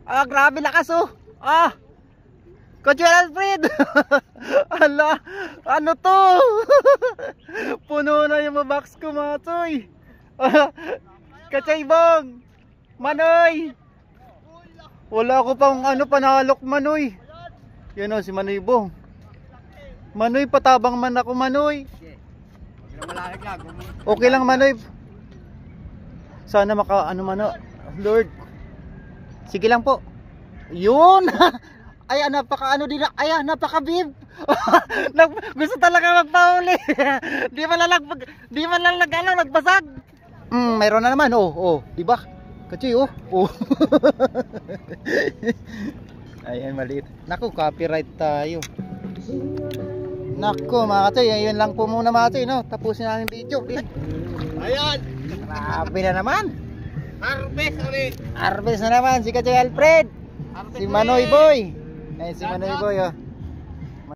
Ah, grabe lakas oh. Ah. Coach Alfred. Ala, ano to? Puno na yung box ko mga toy. Kachaybong. Manoy. Wala ko pang ano panalok Manoy. Yan o si Manoy Bong. Manoy patabang man ako Manoy. Okay lang Manoy. Sana maka ano man Lord. Sige lang po. Yun. Ay, napaka ano din. Ay, napaka bib. Gusto talaga magpauli. Di man lang nagbasag. Mayroon na naman. Oh, di ba? Kachoy, oh. Ayan, maliit. Naku, copyright tayo. Naku, mga kachoy, ayun lang po muna mga kachoy, no? Tapusin natin video. Ayan. Grabe na naman. Harvest ulit. Harvest na naman si Kachoy Alfred. Si Manoy Boy. Ay, si Manoy Boy, oh.